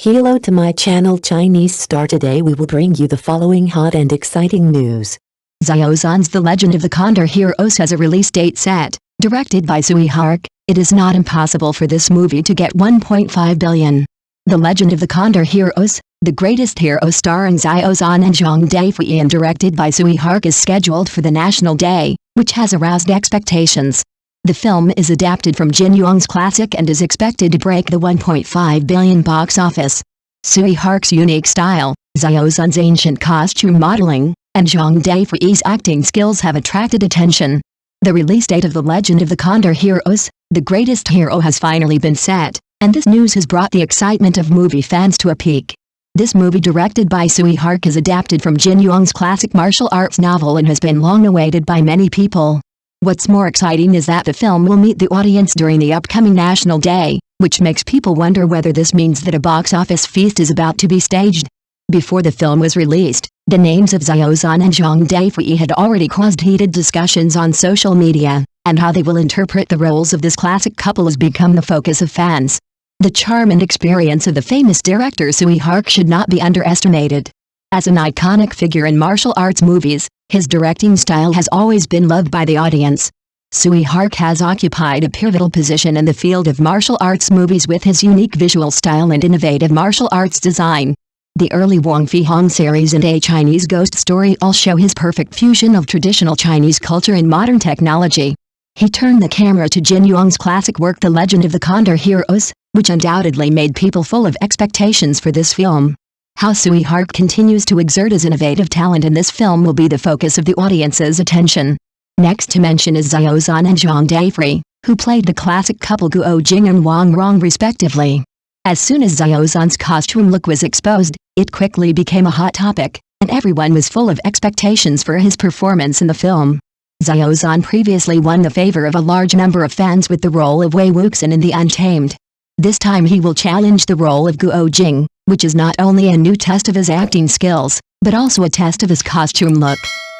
Hello to my channel Chinese Star. Today we will bring you the following hot and exciting news. Xiao Zhan's The Legend of the Condor Heroes has a release date set. Directed by Tsui Hark, it is not impossible for this movie to get 1.5 billion. The Legend of the Condor Heroes, The Greatest Hero starring Xiao Zhan and Zhang Daifei and directed by Tsui Hark is scheduled for the National Day, which has aroused expectations. The film is adapted from Jin Yong's classic and is expected to break the 1.5 billion box office. Tsui Hark's unique style, Xiao Zhan's ancient costume modeling, and Zhang Daifei's acting skills have attracted attention. The release date of The Legend of the Condor Heroes, The Greatest Hero has finally been set, and this news has brought the excitement of movie fans to a peak. This movie, directed by Tsui Hark, is adapted from Jin Yong's classic martial arts novel and has been long awaited by many people. What's more exciting is that the film will meet the audience during the upcoming National Day, which makes people wonder whether this means that a box office feast is about to be staged. Before the film was released, the names of Xiao Zhan and Zhang Daifei had already caused heated discussions on social media, and how they will interpret the roles of this classic couple has become the focus of fans. The charm and experience of the famous director Tsui Hark should not be underestimated. As an iconic figure in martial arts movies, his directing style has always been loved by the audience. Tsui Hark has occupied a pivotal position in the field of martial arts movies with his unique visual style and innovative martial arts design. The early Wang Fi Hong series and A Chinese Ghost Story all show his perfect fusion of traditional Chinese culture and modern technology. He turned the camera to Jin Yong's classic work The Legend of the Condor Heroes, which undoubtedly made people full of expectations for this film. How Tsui Hark continues to exert his innovative talent in this film will be the focus of the audience's attention. Next to mention is Xiao Zhan and Zhang Daifei, who played the classic couple Guo Jing and Wang Rong respectively. As soon as Xiao Zhan's costume look was exposed, it quickly became a hot topic, and everyone was full of expectations for his performance in the film. Xiao Zhan previously won the favor of a large number of fans with the role of Wei Wuxin in The Untamed. This time he will challenge the role of Guo Jing, which is not only a new test of his acting skills, but also a test of his costume look.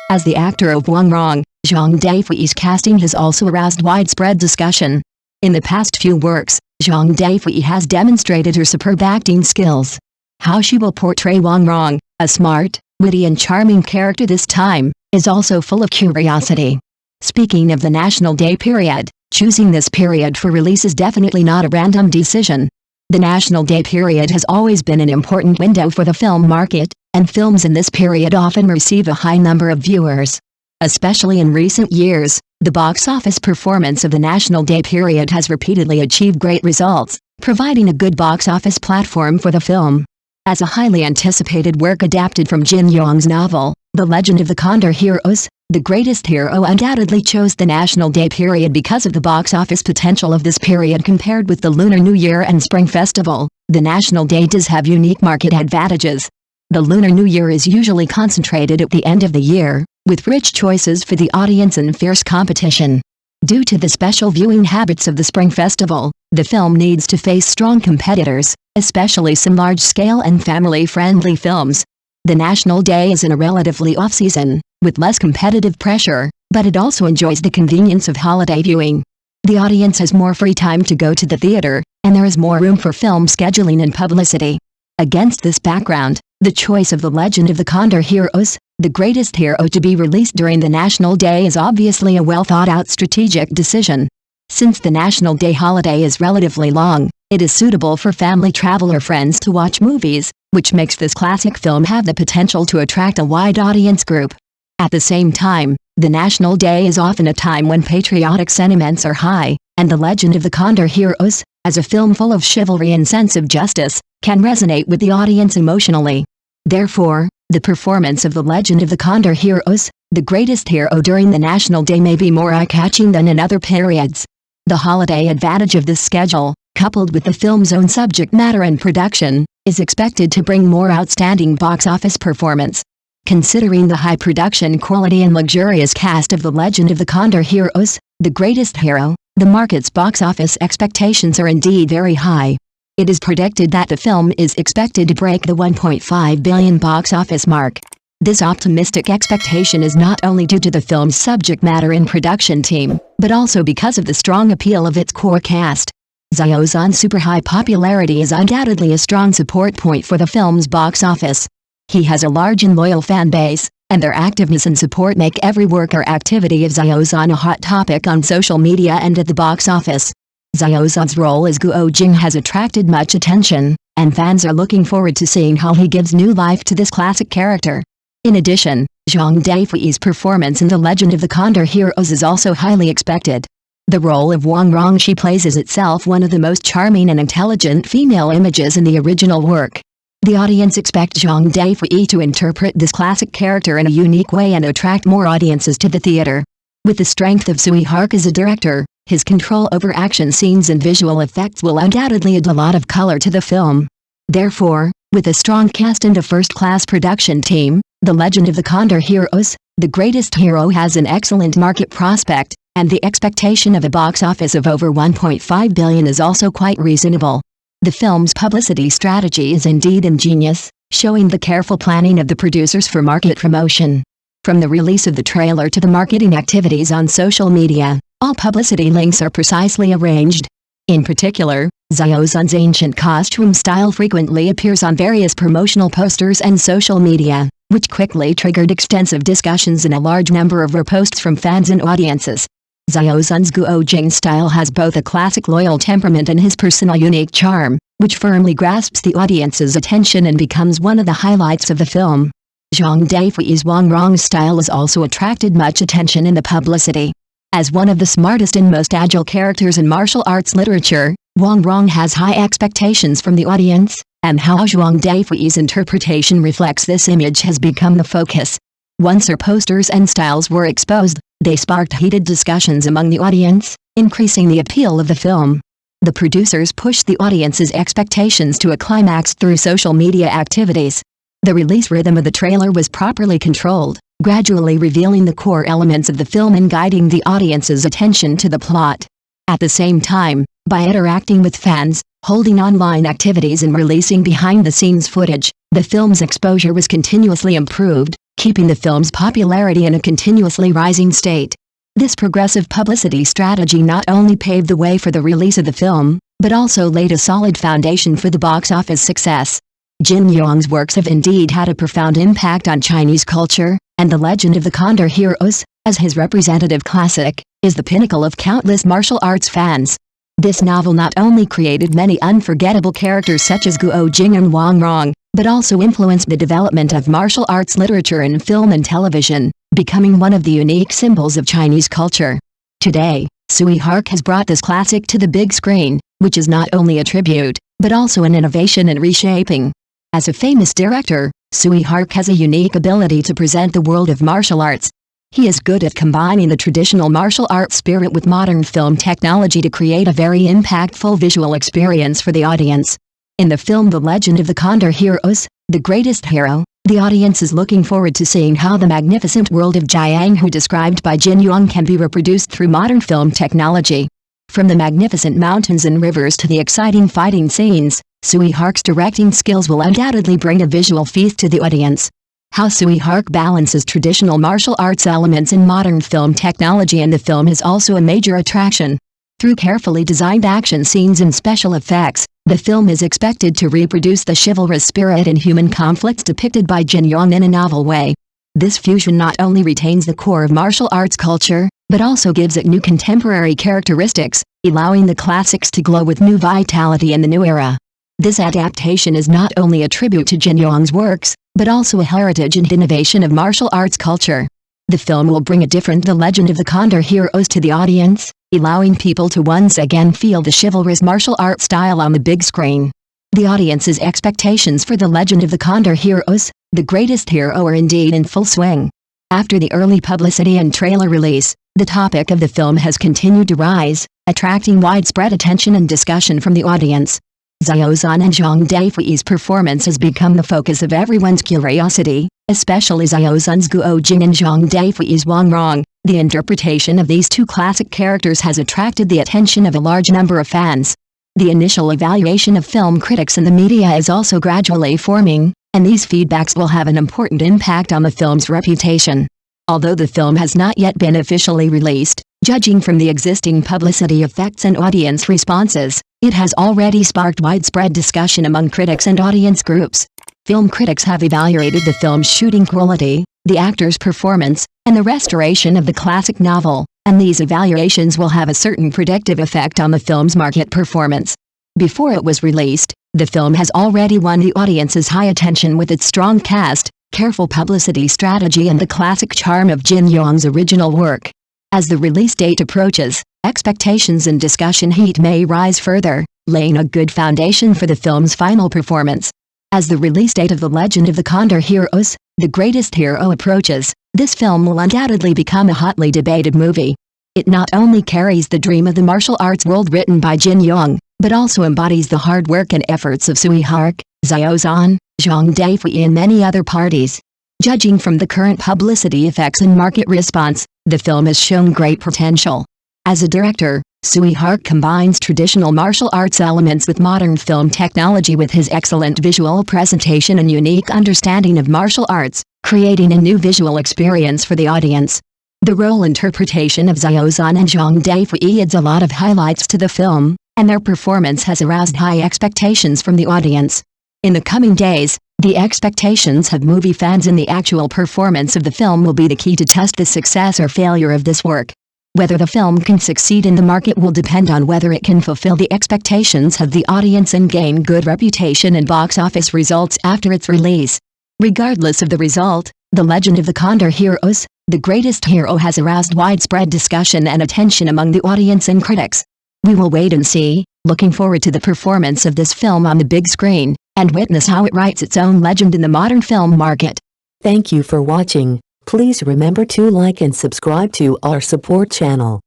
As the actor of Wang Rong, Zhang Daifei's casting has also aroused widespread discussion. In the past few works, Zhang Daifei has demonstrated her superb acting skills. How she will portray Wang Rong, a smart, witty and charming character this time, is also full of curiosity. Speaking of the National Day period, choosing this period for release is definitely not a random decision. The National Day period has always been an important window for the film market, and films in this period often receive a high number of viewers. Especially in recent years, the box office performance of the National Day period has repeatedly achieved great results, providing a good box office platform for the film. As a highly anticipated work adapted from Jin Yong's novel, The Legend of the Condor Heroes, The Greatest Hero undoubtedly chose the National Day period because of the box office potential of this period compared with the Lunar New Year and Spring Festival. The National Day does have unique market advantages. The Lunar New Year is usually concentrated at the end of the year, with rich choices for the audience and fierce competition. Due to the special viewing habits of the Spring Festival, the film needs to face strong competitors, especially some large-scale and family-friendly films. The National Day is in a relatively off-season, with less competitive pressure, but it also enjoys the convenience of holiday viewing. The audience has more free time to go to the theater, and there is more room for film scheduling and publicity. Against this background, the choice of The Legend of the Condor Heroes, The Greatest Hero to be released during the National Day is obviously a well-thought-out strategic decision. Since the National Day holiday is relatively long, it is suitable for family travel or friends to watch movies, which makes this classic film have the potential to attract a wide audience group. At the same time, the National Day is often a time when patriotic sentiments are high, and The Legend of the Condor Heroes, as a film full of chivalry and sense of justice, can resonate with the audience emotionally. Therefore, the performance of The Legend of the Condor Heroes, The Greatest Hero during the National Day may be more eye-catching than in other periods. The holiday advantage of this schedule, coupled with the film's own subject matter and production, is expected to bring more outstanding box office performance. Considering the high production quality and luxurious cast of The Legend of the Condor Heroes, The Greatest Hero, the market's box office expectations are indeed very high. It is predicted that the film is expected to break the 1.5 billion box office mark. This optimistic expectation is not only due to the film's subject matter and production team, but also because of the strong appeal of its core cast. Xiao Zhan's super high popularity is undoubtedly a strong support point for the film's box office. He has a large and loyal fan base, and their activeness and support make every work or activity of Xiao Zhan a hot topic on social media and at the box office. Xiao Zhan's role as Guo Jing has attracted much attention, and fans are looking forward to seeing how he gives new life to this classic character. In addition, Zhang Daifui's performance in The Legend of the Condor Heroes is also highly expected. The role of Wang Rong she plays is itself one of the most charming and intelligent female images in the original work. The audience expect Zhang Daifui to interpret this classic character in a unique way and attract more audiences to the theater. With the strength of Tsui Hark as a director, his control over action scenes and visual effects will undoubtedly add a lot of color to the film. Therefore, with a strong cast and a first-class production team, The Legend of the Condor Heroes, The Greatest Hero has an excellent market prospect, and the expectation of a box office of over 1.5 billion is also quite reasonable. The film's publicity strategy is indeed ingenious, showing the careful planning of the producers for market promotion. From the release of the trailer to the marketing activities on social media, all publicity links are precisely arranged. In particular, Xiao Zhan's ancient costume style frequently appears on various promotional posters and social media, which quickly triggered extensive discussions and a large number of reposts from fans and audiences. Xiao Zhan's Guo Jing style has both a classic loyal temperament and his personal unique charm, which firmly grasps the audience's attention and becomes one of the highlights of the film. Zhang Daifui's Wang Rong style has also attracted much attention in the publicity. As one of the smartest and most agile characters in martial arts literature, Wang Rong has high expectations from the audience, and how Zhang Daifui's interpretation reflects this image has become the focus. Once her posters and styles were exposed, they sparked heated discussions among the audience, increasing the appeal of the film. The producers pushed the audience's expectations to a climax through social media activities. The release rhythm of the trailer was properly controlled, gradually revealing the core elements of the film and guiding the audience's attention to the plot. At the same time, by interacting with fans, holding online activities and releasing behind-the-scenes footage, the film's exposure was continuously improved, keeping the film's popularity in a continuously rising state. This progressive publicity strategy not only paved the way for the release of the film, but also laid a solid foundation for the box office success. Jin Yong's works have indeed had a profound impact on Chinese culture, and The Legend of the Condor Heroes, as his representative classic, is the pinnacle of countless martial arts fans. This novel not only created many unforgettable characters such as Guo Jing and Wang Rong, but also influenced the development of martial arts literature in film and television, becoming one of the unique symbols of Chinese culture. Today, Tsui Hark has brought this classic to the big screen, which is not only a tribute, but also an innovation and reshaping. As a famous director, Tsui Hark has a unique ability to present the world of martial arts. He is good at combining the traditional martial arts spirit with modern film technology to create a very impactful visual experience for the audience. In the film The Legend of the Condor Heroes, The Greatest Hero, the audience is looking forward to seeing how the magnificent world of Jianghu described by Jin Yong can be reproduced through modern film technology. From the magnificent mountains and rivers to the exciting fighting scenes, Tsui Hark's directing skills will undoubtedly bring a visual feast to the audience. How Tsui Hark balances traditional martial arts elements and modern film technology in the film is also a major attraction. Through carefully designed action scenes and special effects, the film is expected to reproduce the chivalrous spirit and human conflicts depicted by Jin Yong in a novel way. This fusion not only retains the core of martial arts culture, but also gives it new contemporary characteristics, allowing the classics to glow with new vitality in the new era. This adaptation is not only a tribute to Jin Yong's works, but also a heritage and innovation of martial arts culture. The film will bring a different The Legend of the Condor Heroes to the audience, allowing people to once again feel the chivalrous martial art style on the big screen. The audience's expectations for The Legend of the Condor Heroes, The Greatest Hero are indeed in full swing. After the early publicity and trailer release, the topic of the film has continued to rise, attracting widespread attention and discussion from the audience. Xiao Zhan and Zhang Daifui's performance has become the focus of everyone's curiosity, especially Xiao Zhan's Guo Jing and Zhang Daifui's Wang Rong. The interpretation of these two classic characters has attracted the attention of a large number of fans. The initial evaluation of film critics and the media is also gradually forming, and these feedbacks will have an important impact on the film's reputation. Although the film has not yet been officially released, Judging from the existing publicity effects and audience responses, it has already sparked widespread discussion among critics and audience groups. Film critics have evaluated the film's shooting quality, the actor's performance, and the restoration of the classic novel, and these evaluations will have a certain predictive effect on the film's market performance. Before it was released, the film has already won the audience's high attention with its strong cast, careful publicity strategy and the classic charm of Jin Yong's original work. As the release date approaches, expectations and discussion heat may rise further, laying a good foundation for the film's final performance. As the release date of The Legend of the Condor Heroes, The Greatest Hero approaches, this film will undoubtedly become a hotly debated movie. It not only carries the dream of the martial arts world written by Jin Yong, but also embodies the hard work and efforts of Tsui Hark, Xiao Zhan, Zhang Daifei and many other parties. Judging from the current publicity effects and market response, the film has shown great potential. As a director, Tsui Hark combines traditional martial arts elements with modern film technology with his excellent visual presentation and unique understanding of martial arts, creating a new visual experience for the audience. The role interpretation of Xiao Zhan and Zhang Daifei adds a lot of highlights to the film, and their performance has aroused high expectations from the audience. In the coming days, the expectations of movie fans and the actual performance of the film will be the key to test the success or failure of this work. Whether the film can succeed in the market will depend on whether it can fulfill the expectations of the audience and gain good reputation and box office results after its release. Regardless of the result, The Legend of the Condor Heroes, The Greatest Hero has aroused widespread discussion and attention among the audience and critics. We will wait and see, looking forward to the performance of this film on the big screen, and witness how it writes its own legend in the modern film market. Thank you for watching. Please remember to like and subscribe to our support channel.